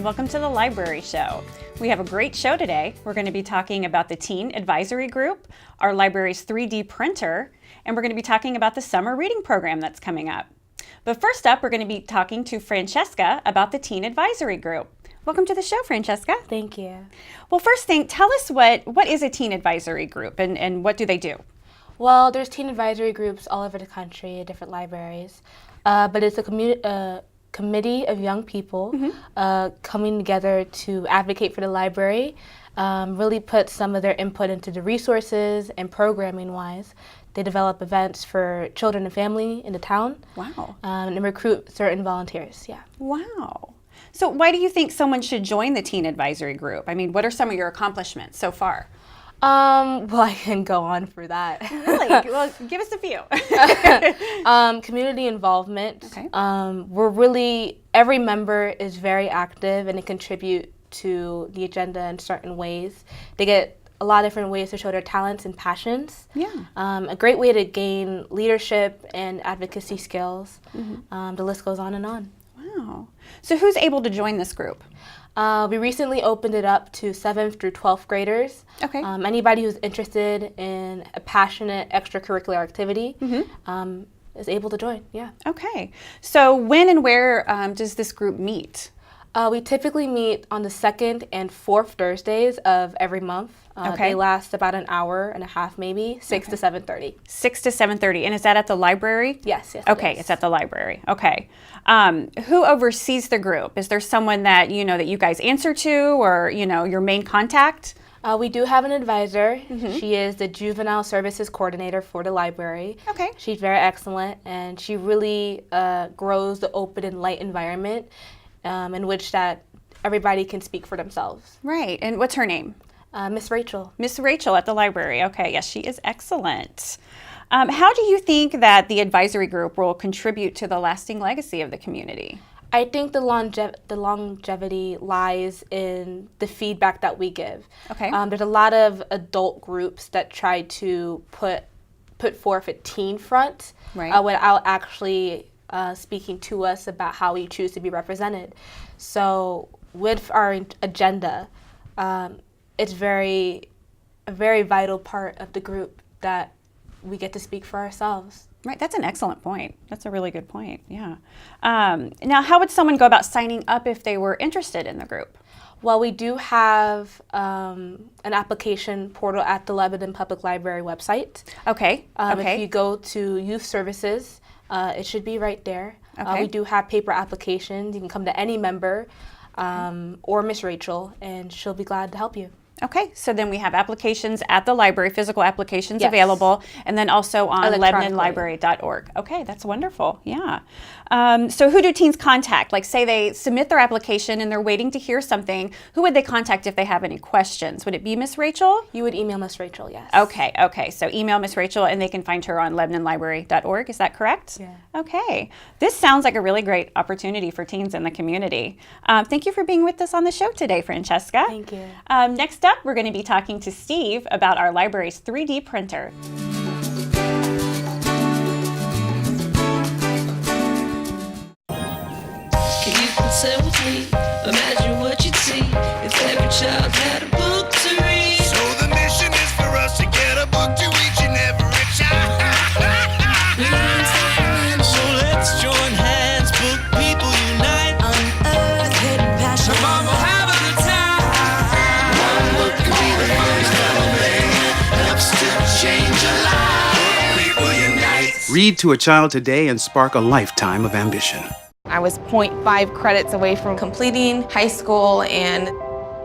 welcome to the Library Show. We have a great show today. We're going to be talking about the Teen Advisory Group, our library's 3D printer, and we're going to be talking about the summer reading program that's coming up. But first up, we're going to be talking to Francesca about the Teen Advisory Group. Welcome to the show, Francesca. Thank you. Well, first thing, tell us what is a Teen Advisory Group and what do they do? Well, there's teen advisory groups all over the country at different libraries, but it's a committee of young people coming together to advocate for the library, really put some of their input into the resources and programming-wise. They develop events for children and family in the town. Wow. And recruit certain volunteers, yeah. Wow. So why do you think someone should join the Teen Advisory Group? I mean, what are some of your accomplishments so far? Well, I can go on for that. Really? Well, give us a few. Community involvement. Okay. Every member is very active and they contribute to the agenda in certain ways. They get a lot of different ways to show their talents and passions. Yeah. A great way to gain leadership and advocacy skills. The list goes on and on. Wow. So who's able to join this group? We recently opened it up to 7th through 12th graders. Okay. Anybody who's interested in a passionate extracurricular activity is able to join, yeah. Okay. So when and where does this group meet? We typically meet on the 2nd and 4th Thursdays of every month. Okay. They last about an hour and a half maybe, 6 to 7:30. 6 to 7:30. And is that at the library? Yes. Okay, Yes. it's at the library. Okay. Who oversees the group? Is there someone that you guys answer to, or your main contact? We do have an advisor. She is the Juvenile Services Coordinator for the library. Okay. She's very excellent, and she really grows the open and light environment in which that everybody can speak for themselves. Right. And what's her name? Miss Rachel. Miss Rachel at the library. Okay. Yes, she is excellent. How do you think that the advisory group will contribute to the lasting legacy of the community? I think the longevity lies in the feedback that we give. Okay. There's a lot of adult groups that try to put forth a teen front without actually speaking to us about how we choose to be represented. So with our agenda, it's a very vital part of the group that we get to speak for ourselves. Right, that's an excellent point. That's a really good point, yeah. Now, how would someone go about signing up if they were interested in the group? Well, we do have an application portal at the Lebanon Public Library website. Okay, okay. If you go to Youth Services, it should be right there. Okay. We do have paper applications. You can come to any member or Miss Rachel, and she'll be glad to help you. Okay, so then we have applications at the library, physical applications available, and then also on LebanonLibrary.org. Okay, that's wonderful, yeah. So who do teens contact? Like say they submit their application and they're waiting to hear something, who would they contact if they have any questions? Would it be Miss Rachel? You would email Miss Rachel, yes. Okay, so email Miss Rachel and they can find her on LebanonLibrary.org, is that correct? Yeah. Okay, this sounds like a really great opportunity for teens in the community. Thank you for being with us on the show today, Francesca. Thank you. Next up, we're going to be talking to Steve about our library's 3D printer. Can you concern with me? Imagine what you'd see if every child had a book to read. So the mission is for us to get a book to each and every child. So let's join hands, book people unite. Unearth hidden passion. Come on, we'll have a good time. One book can be the first thing that helps to change a life. People unite. Read to a child today and spark a lifetime of ambition. I was 0.5 credits away from completing high school, and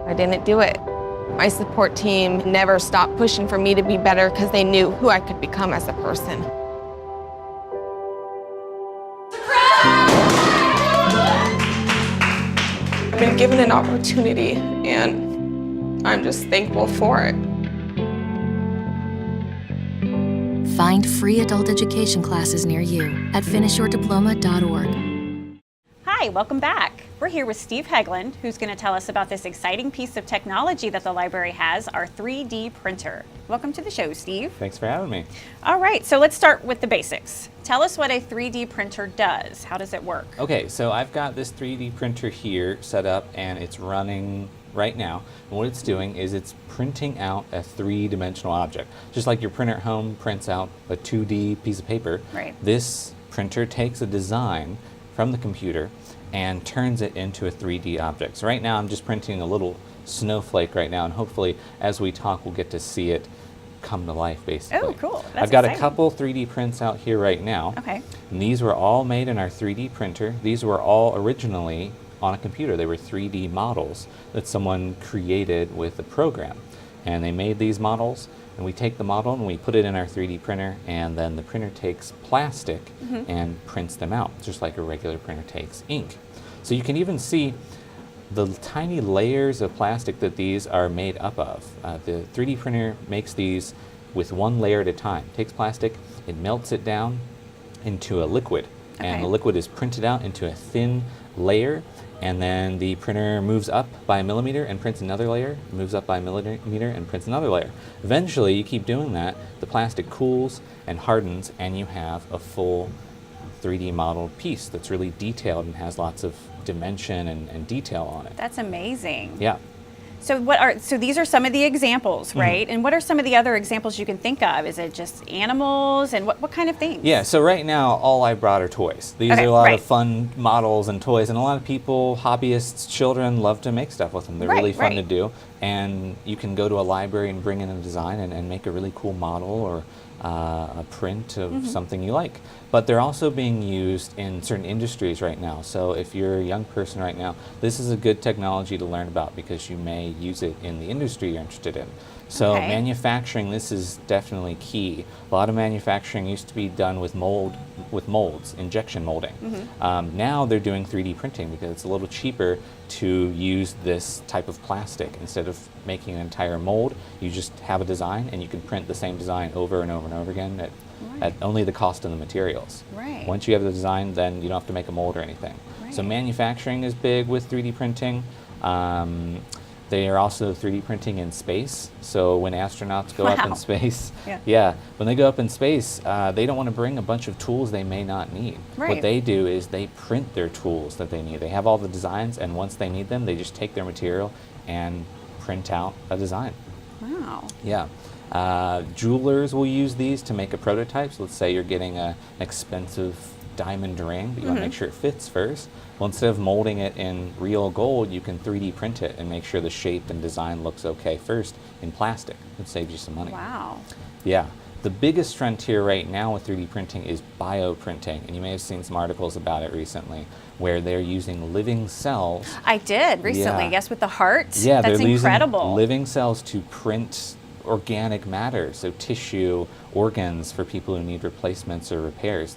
I didn't do it. My support team never stopped pushing for me to be better because they knew who I could become as a person. I've been given an opportunity, and I'm just thankful for it. Find free adult education classes near you at finishyourdiploma.org. Hi, welcome back. We're here with Steve Heglin, who's going to tell us about this exciting piece of technology that the library has, our 3D printer. Welcome to the show, Steve. Thanks for having me. All right, so let's start with the basics. Tell us what a 3D printer does. How does it work? Okay, so I've got this 3D printer here set up and it's running right now. And what it's doing is it's printing out a three-dimensional object. Just like your printer at home prints out a 2D piece of paper, right. This printer takes a design from the computer and turns it into a 3D object. So right now I'm just printing a little snowflake right now, and hopefully as we talk we'll get to see it come to life, basically. Oh, cool. That's I've got exciting. a couple 3D prints out here right now. Okay. And these were all made in our 3D printer. These were all originally on a computer. They were 3D models that someone created with a program. And they made these models, and we take the model and we put it in our 3D printer, and then the printer takes plastic and prints them out, just like a regular printer takes ink. So you can even see the tiny layers of plastic that these are made up of. The 3D printer makes these with one layer at a time. It takes plastic, it melts it down into a liquid, and the liquid is printed out into a thin layer, and then the printer moves up by a millimeter and prints another layer, moves up by a millimeter and prints another layer. Eventually, you keep doing that, the plastic cools and hardens, and you have a full 3D modeled piece that's really detailed and has lots of dimension and detail on it. That's amazing. Yeah. So these are some of the examples, right? And what are some of the other examples you can think of? Is it just animals, and what kind of things? Yeah, so right now all I brought are toys. These are a lot of fun models and toys, and a lot of people, hobbyists, children, love to make stuff with them. They're really fun to do, and you can go to a library and bring in a design and make a really cool model or a print of something you like. But they're also being used in certain industries right now. So if you're a young person right now, this is a good technology to learn about because you may use it in the industry you're interested in. So manufacturing, this is definitely key. A lot of manufacturing used to be done with molds, injection molding. Now they're doing 3D printing because it's a little cheaper to use this type of plastic. Instead of making an entire mold, you just have a design and you can print the same design over and over and over again at only the cost of the materials. Right. Once you have the design, then you don't have to make a mold or anything. So manufacturing is big with 3D printing. They are also 3D printing in space. So when astronauts go up in space, when they go up in space, they don't want to bring a bunch of tools they may not need. What they do is they print their tools that they need. They have all the designs, and once they need them, they just take their material and print out a design. Wow. Yeah. Jewelers will use these to make a prototype. So let's say you're getting an expensive diamond ring, but you want to make sure it fits first. Well, instead of molding it in real gold, you can 3D print it and make sure the shape and design looks okay first in plastic. It saves you some money. Wow. Yeah. The biggest frontier right now with 3D printing is bioprinting, and you may have seen some articles about it recently where they're using living cells. I did recently, yes, with the heart. Yeah, that's they're incredible. using living cells to print organic matter, so tissue, organs for people who need replacements or repairs.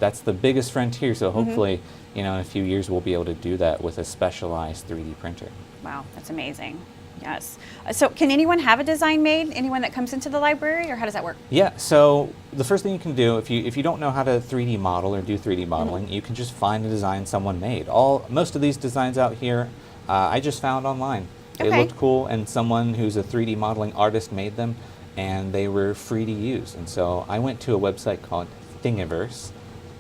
That's the biggest frontier, so hopefully, in a few years we'll be able to do that with a specialized 3D printer. Wow, that's amazing. Yes. So can anyone have a design made? Anyone that comes into the library, or how does that work? Yeah, so the first thing you can do, if you don't know how to 3D model or do 3D modeling, you can just find a design someone made. Most of these designs out here, I just found online. They looked cool, and someone who's a 3D modeling artist made them, and they were free to use. And so I went to a website called Thingiverse.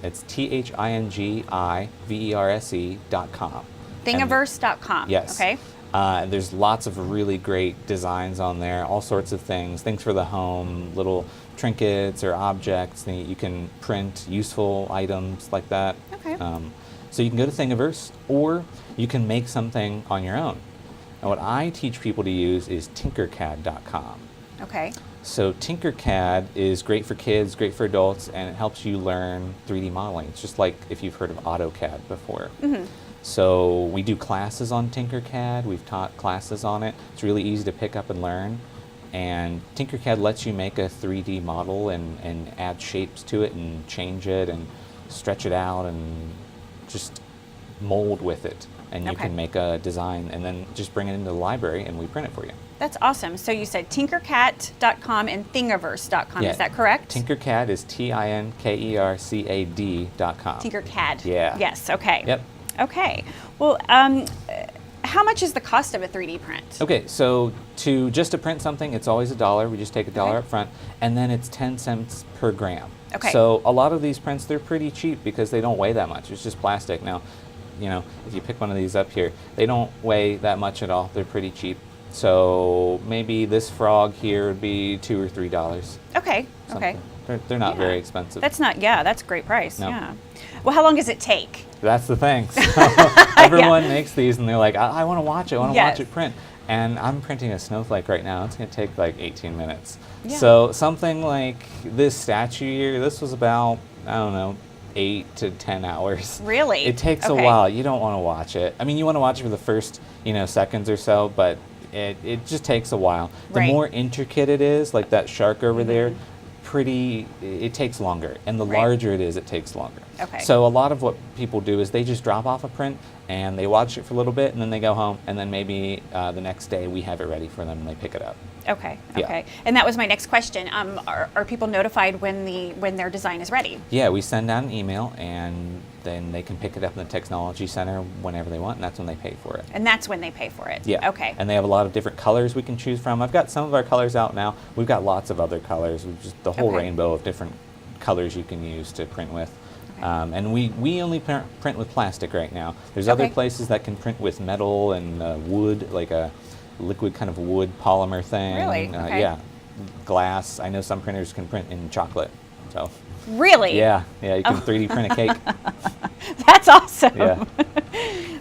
It's THINGIVERSE.com. Thingiverse.com. Yes. Okay. There's lots of really great designs on there, all sorts of things for the home, little trinkets or objects that you can print, useful items like that. Okay. So you can go to Thingiverse, or you can make something on your own. And what I teach people to use is Tinkercad.com. Okay. So Tinkercad is great for kids, great for adults, and it helps you learn 3D modeling. It's just like if you've heard of AutoCAD before. So we do classes on Tinkercad. We've taught classes on it. It's really easy to pick up and learn. And Tinkercad lets you make a 3D model and add shapes to it and change it and stretch it out and just mold with it. And you can make a design and then just bring it into the library and we print it for you. That's awesome. So you said Tinkercad.com and Thingiverse.com. Yeah. Is that correct? Tinkercad is TINKERCAD.com. Tinkercad. Yeah. Yes. Okay. Yep. Okay. Well, how much is the cost of a 3D print? Okay, so just to print something, it's always $1. We just take $1 up front, and then it's 10 cents per gram. Okay. So a lot of these prints, they're pretty cheap because they don't weigh that much. It's just plastic. Now, if you pick one of these up here, they don't weigh that much at all. They're pretty cheap. So maybe this frog here would be $2 or $3. Okay. Something. Okay. They're not very expensive. That's a great price. No. Yeah. Well, how long does it take? That's the thing. So everyone makes these and they're like, I want to watch it. I want to Yes. watch it print. And I'm printing a snowflake right now. It's going to take like 18 minutes. Yeah. So something like this statue here, this was about, I don't know, 8 to 10 hours. Really? It takes a Okay. while. You don't want to watch it. I mean, you want to watch it for the first, seconds or so, but it just takes a while. The Right. more intricate it is, like that shark over there, it takes longer. And the Right. larger it is, it takes longer. Okay. So a lot of what people do is they just drop off a print and they watch it for a little bit and then they go home and then maybe the next day we have it ready for them and they pick it up. Okay. Yeah. Okay. And that was my next question. Are people notified when their design is ready? Yeah, we send out an email and then they can pick it up in the technology center whenever they want, and that's when they pay for it. And that's when they pay for it. Yeah. Okay. And they have a lot of different colors we can choose from. I've got some of our colors out now. We've got lots of other colors. We've just the whole Okay. rainbow of different colors you can use to print with. And we only print with plastic right now. There's other Okay. places that can print with metal and wood, like a liquid kind of wood polymer thing. Really? Okay. Yeah. Glass. I know some printers can print in chocolate. So Really? yeah, you can 3D print a cake. That's awesome. Yeah.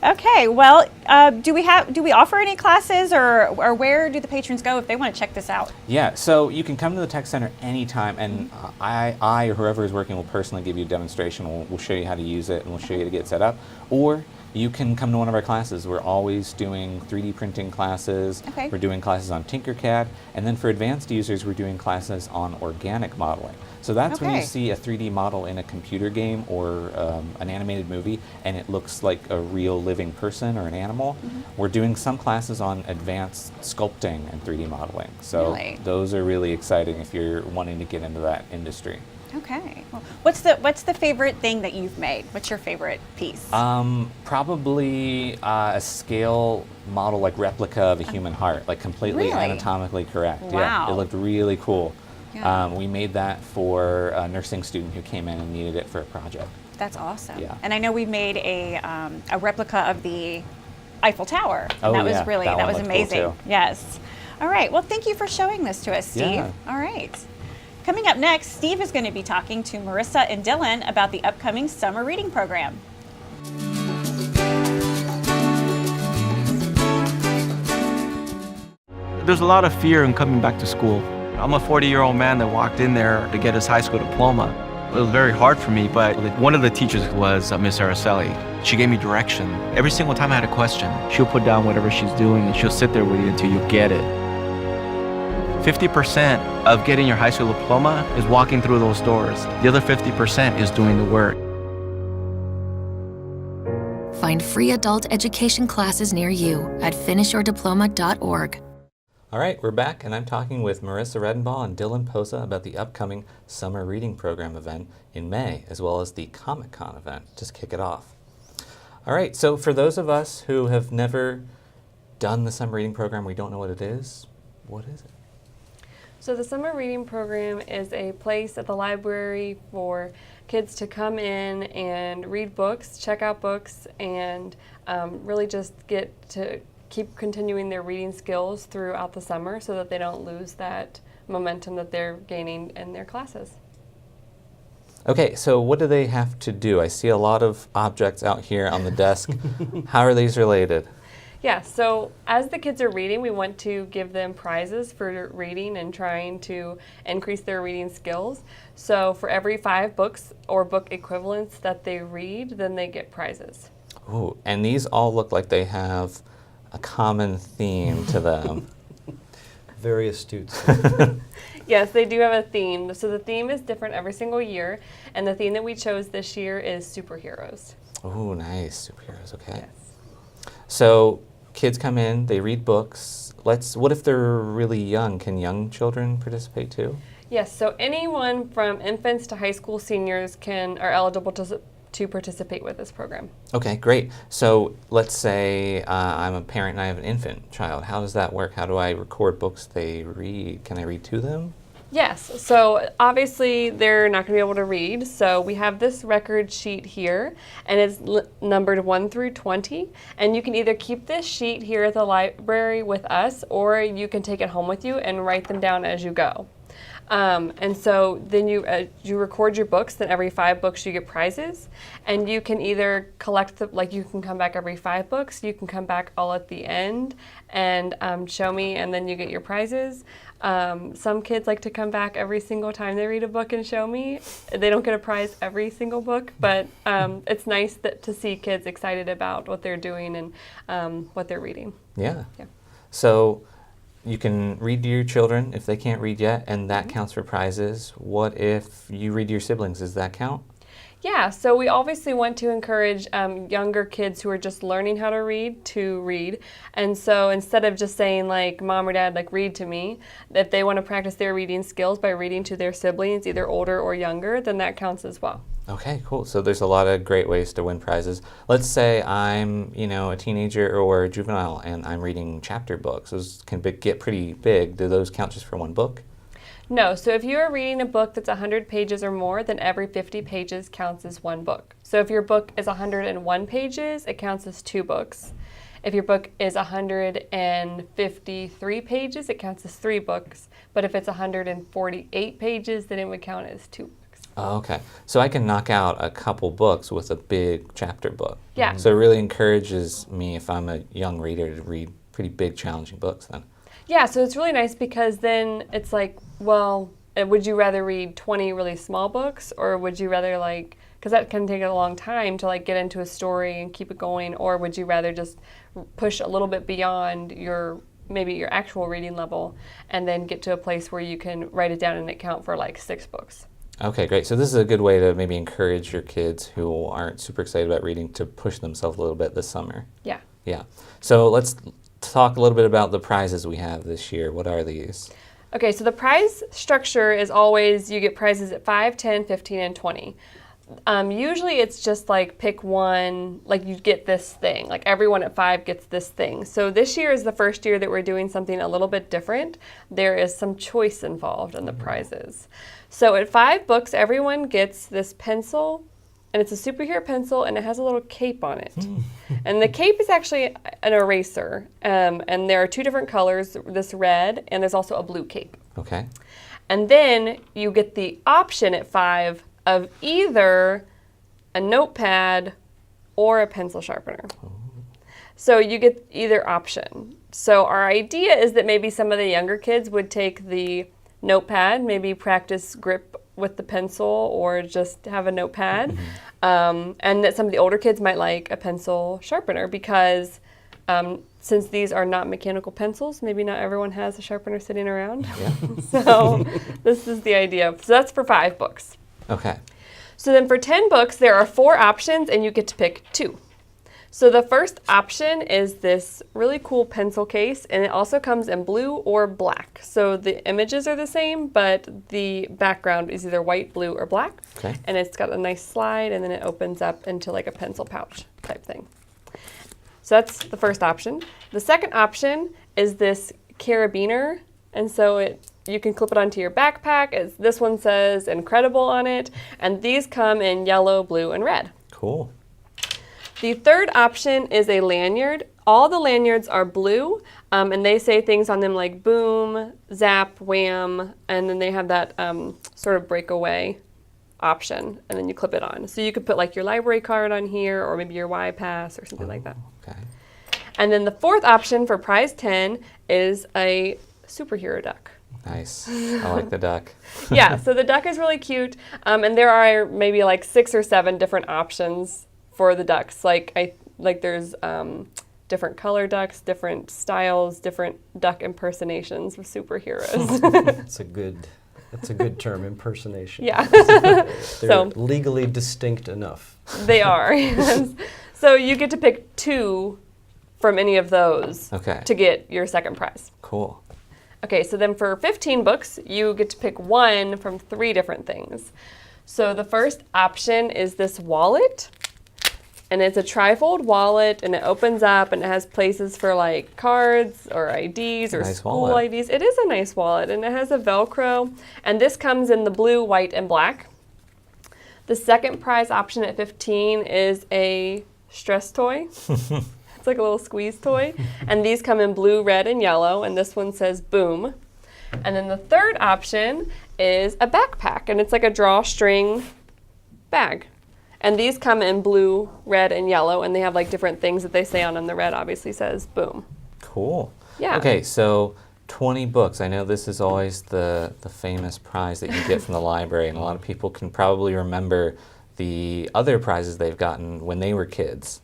Okay. Well, do we offer any classes, or where do the patrons go if they want to check this out? Yeah, so you can come to the tech center anytime, and I or whoever is working will personally give you a demonstration. We'll show you how to use it, and we'll show you how to get set up. Or you can come to one of our classes. We're always doing 3D printing classes. Okay. We're doing classes on Tinkercad, and then for advanced users, we're doing classes on organic modeling. So that's when you Okay. see a 3D model in a computer game or an animated movie, and it looks like a real living person or an animal. We're doing some classes on advanced sculpting and 3D modeling. So Really? those are really exciting if you're wanting to get into that industry. Okay. Well, what's the favorite thing that you've made? What's your favorite piece? Probably a scale model, like replica of a human heart, like completely Really? anatomically correct. Yeah, Wow. it looked really cool. Yeah. We made that for a nursing student who came in and needed it for a project. That's awesome. Yeah. And I know we made a replica of the Eiffel Tower. And Oh, that was yeah. really That that one was looked cool, amazing. too. Yes. All right. Well, thank you for showing this to us, Steve. Yeah. All right. Coming up next, Steve is going to be talking to Marissa and Dylan about the upcoming summer reading program. There's a lot of fear in coming back to school. I'm a 40-year-old man that walked in there to get his high school diploma. It was very hard for me, but one of the teachers was Miss Araceli. She gave me direction. Every single time I had a question, she'll put down whatever she's doing and she'll sit there with you until you get it. 50% of getting your high school diploma is walking through those doors. The other 50% is doing the work. Find free adult education classes near you at finishyourdiploma.org. All right, we're back, and I'm talking with Marissa Redenbaugh and Dylan Posa about the upcoming Summer Reading Program event in May, as well as the Comic-Con event. Just kick it off. All right, so for those of us who have never done the Summer Reading Program, we don't know what it is. What is it? So the Summer Reading Program is a place at the library for kids to come in and read books, check out books, and really just get to keep continuing their reading skills throughout the summer so that they don't lose that momentum that they're gaining in their classes. Okay, so what do they have to do? I see a lot of objects out here on the desk. How are these related? Yeah, so as the kids are reading, we want to give them prizes for reading and trying to increase their reading skills. So for every 5 books or book equivalents that they read, then they get prizes. Ooh, and these all look like they have a common theme to them. Very astute. Yes, they do have a theme. So the theme is different every single year, and the theme that we chose this year is superheroes. Oh, nice. Superheroes, okay. Yes. So kids come in, they read books. What if they're really young? Can young children participate too? Yes, so anyone from infants to high school seniors are eligible to to participate with this program. Okay, great. So let's say I'm a parent and I have an infant child. How does that work? How do I record books they read? Can I read to them? Yes, so obviously they're not going to be able to read, so we have this record sheet here, and it's numbered 1 through 20, and you can either keep this sheet here at the library with us, or you can take it home with you and write them down as you go. And so then you record your books, then every 5 books you get prizes, and you can either collect, you can come back every 5 books, you can come back all at the end and show me, and then you get your prizes. Some kids like to come back every single time they read a book and show me. They don't get a prize every single book, but it's nice to see kids excited about what they're doing and what they're reading. Yeah. So you can read to your children if they can't read yet, and that counts for prizes. What if you read to your siblings? Does that count? Yeah, so we obviously want to encourage younger kids who are just learning how to read. And so instead of just saying like, Mom or Dad, like read to me, if they want to practice their reading skills by reading to their siblings, either older or younger, then that counts as well. Okay, cool. So there's a lot of great ways to win prizes. Let's say I'm, a teenager or a juvenile and I'm reading chapter books. Those can get pretty big. Do those count just for one book? No, so if you are reading a book that's 100 pages or more, then every 50 pages counts as one book. So if your book is 101 pages, it counts as 2 books. If your book is 153 pages, it counts as 3 books. But if it's 148 pages, then it would count as 2 books. Oh, okay. So I can knock out a couple books with a big chapter book. Yeah. So it really encourages me, if I'm a young reader, to read pretty big, challenging books then. Yeah, so it's really nice because then it's like, well, would you rather read 20 really small books, or would you rather because that can take a long time to get into a story and keep it going, or would you rather just push a little bit beyond maybe your actual reading level and then get to a place where you can write it down and it count for 6 books. Okay, great. So this is a good way to maybe encourage your kids who aren't super excited about reading to push themselves a little bit this summer. Yeah. Yeah. So let's talk a little bit about the prizes we have this year. What are these? Okay, so the prize structure is always you get prizes at 5, 10, 15, and 20. Usually it's just pick one, you get this thing. Everyone at 5 gets this thing. So this year is the first year that we're doing something a little bit different. There is some choice involved in the prizes. So at 5 books, everyone gets this pencil, and it's a superhero pencil, and it has a little cape on it. And the cape is actually an eraser, and there are 2 different colors, this red, and there's also a blue cape. Okay. And then you get the option at 5 of either a notepad or a pencil sharpener. So you get either option. So our idea is that maybe some of the younger kids would take the notepad, maybe practice grip with the pencil or just have a notepad. And that some of the older kids might like a pencil sharpener because since these are not mechanical pencils, maybe not everyone has a sharpener sitting around. Yeah. So this is the idea. So that's for 5 books. Okay. So then for 10 books, there are 4 options and you get to pick 2. So the first option is this really cool pencil case, and it also comes in blue or black. So the images are the same, but the background is either white, blue, or black. Okay. And it's got a nice slide, and then it opens up into a pencil pouch type thing. So that's the first option. The second option is this carabiner, and so you can clip it onto your backpack. This one says Incredible on it, and these come in yellow, blue, and red. Cool. The third option is a lanyard. All the lanyards are blue, and they say things on them like boom, zap, wham, and then they have that sort of breakaway option, and then you clip it on. So you could put your library card on here, or maybe your Y-Pass or something like that. Okay. And then the fourth option for prize 10 is a superhero duck. Nice. I like the duck. Yeah, so the duck is really cute, and there are maybe 6 or 7 different options for the ducks. There's different color ducks, different styles, different duck impersonations of superheroes. That's a good term, impersonation. Yeah. They're legally distinct enough. They are. Yes. So you get to pick 2 from any of those to get your second prize. Cool. Okay, so then for 15 books, you get to pick 1 from 3 different things. So the first option is this wallet. And it's a trifold wallet, and it opens up, and it has places for like cards or IDs or school IDs. It is a nice wallet, and it has a Velcro. And this comes in the blue, white, and black. The second prize option at $15 is a stress toy. It's like a little squeeze toy. And these come in blue, red, and yellow, and this one says boom. And then the third option is a backpack, and it's like a drawstring bag. And these come in blue, red, and yellow, and they have like different things that they say on them. The red obviously says boom. Cool. Yeah. Okay, so 20 books. I know this is always the famous prize that you get from the library, and a lot of people can probably remember the other prizes they've gotten when they were kids.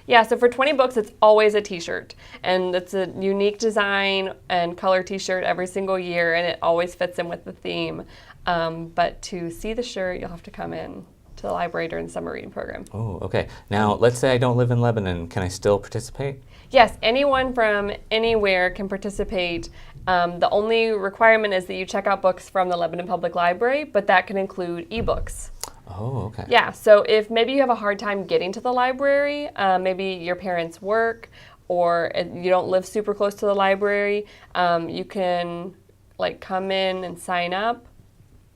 Yeah, so for 20 books, it's always a t-shirt. And it's a unique design and color t-shirt every single year, and it always fits in with the theme. But to see the shirt, you'll have to come in to the library during the summer reading program. Oh, okay. Now, let's say I don't live in Lebanon. Can I still participate? Yes, anyone from anywhere can participate. The only requirement is that you check out books from the Lebanon Public Library, but that can include ebooks. Oh, okay. Yeah, so if maybe you have a hard time getting to the library, maybe your parents work, or you don't live super close to the library, you can like come in and sign up,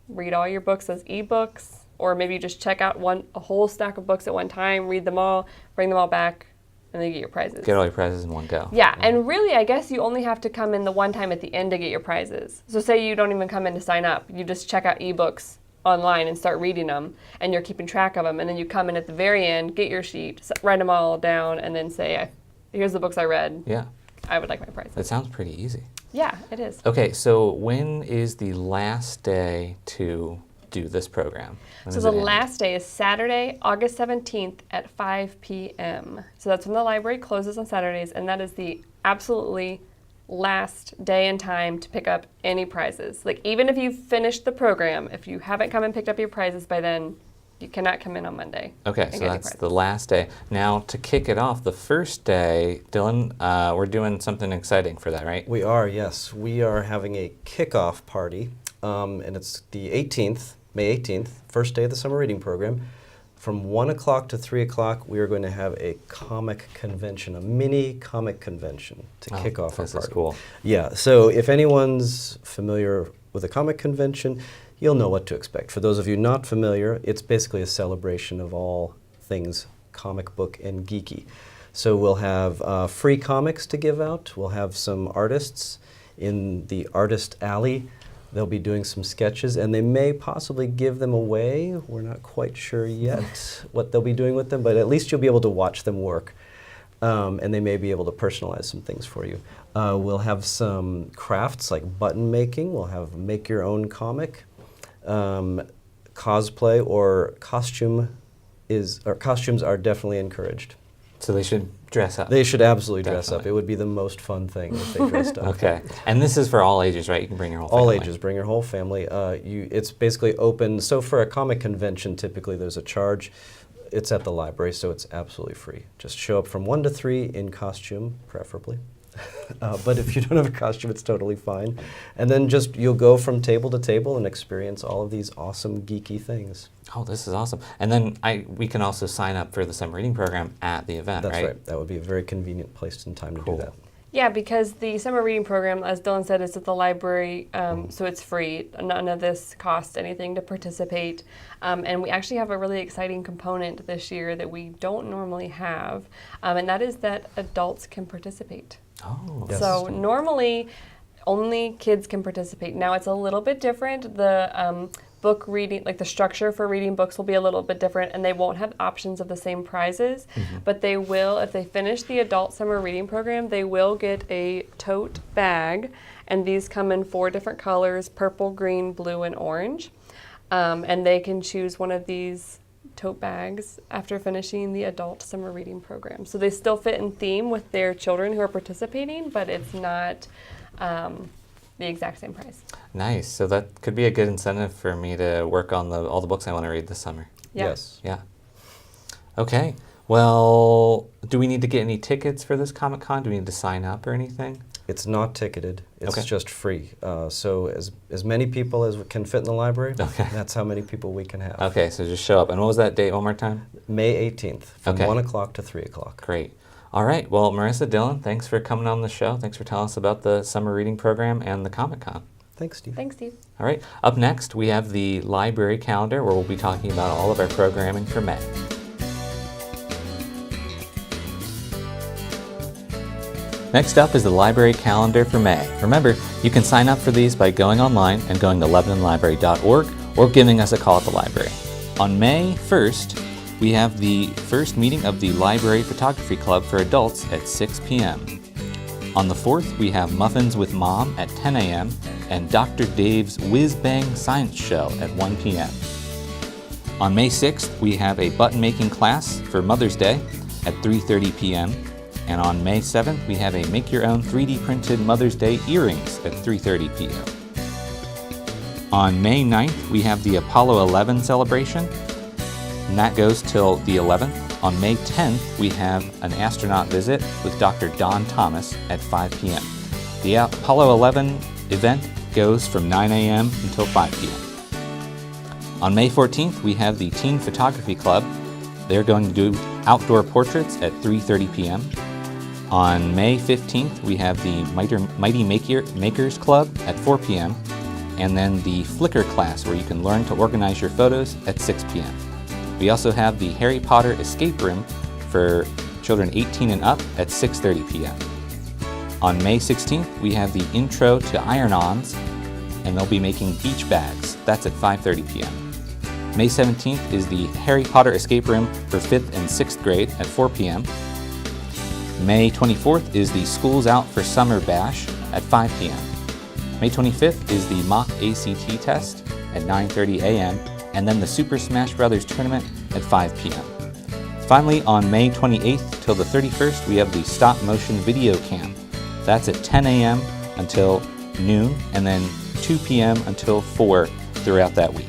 read all your books as ebooks, or maybe you just check out a whole stack of books at one time, read them all, bring them all back, and then you get your prizes. Get all your prizes in one go. Yeah, and really, I guess you only have to come in the one time at the end to get your prizes. So say you don't even come in to sign up, you just check out ebooks online and start reading them, and you're keeping track of them, and then you come in at the very end, get your sheet, write them all down, and then say, here's the books I read. Yeah. I would like my prizes. That sounds pretty easy. Yeah, it is. Okay, so when is the last day to do this program? So the last day is Saturday, August 17th at 5 p.m. So that's when the library closes on Saturdays, and that is the absolutely last day and time to pick up any prizes. Like even if you've finished the program, if you haven't come and picked up your prizes by then, you cannot come in on Monday. Okay, so that's the last day. Now to kick it off, the first day, Dylan, we're doing something exciting for that, right? We are, yes. We are having a kickoff party, and it's the 18th, May 18th, first day of the summer reading program. From 1 o'clock to 3 o'clock, we are going to have a comic convention, a mini comic convention to kick off our party. This is cool. Yeah, so if anyone's familiar with a comic convention, you'll know what to expect. For those of you not familiar, it's basically a celebration of all things comic book and geeky. So we'll have free comics to give out. We'll have some artists in the Artist Alley. They'll be doing some sketches, and they may possibly give them away. We're not quite sure yet what they'll be doing with them, but at least you'll be able to watch them work. And they may be able to personalize some things for you. We'll have some crafts like button making. We'll have make your own comic. Cosplay or costumes are definitely encouraged. So they should dress up. They should absolutely dress up. It would be the most fun thing if they dressed up. Okay. And this is for all ages, right? You can bring your whole family. All ages. Bring your whole family. It's basically open. So for a comic convention, typically there's a charge. It's at the library, so it's absolutely free. Just show up from 1 to 3 in costume, preferably. But if you don't have a costume, it's totally fine. And then you'll go from table to table and experience all of these awesome geeky things. Oh, this is awesome. And then we can also sign up for the summer reading program at the event, right? That's right. That would be a very convenient place and time to do that. Yeah, because the summer reading program, as Dylan said, is at the library, so it's free. None of this costs anything to participate. And we actually have a really exciting component this year that we don't normally have, and that is that adults can participate. Oh, yes. So normally, only kids can participate. Now it's a little bit different. The book reading, like the structure for reading books will be a little bit different, and they won't have options of the same prizes, but they will, if they finish the adult summer reading program, they will get a tote bag, and these come in 4 different colors: purple, green, blue, and orange. And they can choose one of these tote bags after finishing the adult summer reading program. So they still fit in theme with their children who are participating, but it's not the exact same price. Nice. So that could be a good incentive for me to work on all the books I want to read this summer. Yeah. Yes. Yeah. Okay. Well, do we need to get any tickets for this Comic-Con? Do we need to sign up or anything? It's not ticketed. It's Okay. just free. So as many people as can fit in the library, Okay. that's how many people we can have. Okay, so just show up. And what was that date one more time? May 18th, from Okay. 1 o'clock to 3 o'clock. Great. All right. Well, Marissa, Dylan, thanks for coming on the show. Thanks for telling us about the summer reading program and the Comic-Con. Thanks, Steve. Thanks, Steve. All right. Up next, we have the library calendar where we'll be talking about all of our programming for May. Next up is the library calendar for May. Remember, you can sign up for these by going online and going to lebanonlibrary.org or giving us a call at the library. On May 1st, we have the first meeting of the Library Photography Club for adults at 6 p.m. On the 4th, we have Muffins with Mom at 10 a.m. and Dr. Dave's Whiz Bang Science Show at 1 p.m. On May 6th, we have a button-making class for Mother's Day at 3:30 p.m. And on May 7th, we have a make-your-own 3D printed Mother's Day earrings at 3:30 p.m. On May 9th, we have the Apollo 11 celebration, and that goes till the 11th. On May 10th, we have an astronaut visit with Dr. Don Thomas at 5 p.m. The Apollo 11 event goes from 9 a.m. until 5 p.m. On May 14th, we have the Teen Photography Club. They're going to do outdoor portraits at 3:30 p.m. On May 15th, we have the Mighty Makers Club at 4 p.m. and then the Flickr class where you can learn to organize your photos at 6 p.m. We also have the Harry Potter Escape Room for children 18 and up at 6:30 p.m. On May 16th, we have the Intro to Iron-Ons, and they'll be making beach bags. That's at 5:30 p.m. May 17th is the Harry Potter Escape Room for 5th and 6th grade at 4 p.m. May 24th is the Schools Out for Summer Bash at 5 p.m. May 25th is the mock ACT test at 9:30 a.m. and then the Super Smash Bros. Tournament at 5 p.m. Finally, on May 28th till the 31st, we have the Stop Motion Video Camp. That's at 10 a.m. until noon and then 2 p.m. until 4 throughout that week.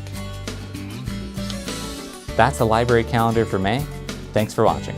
That's the library calendar for May. Thanks for watching.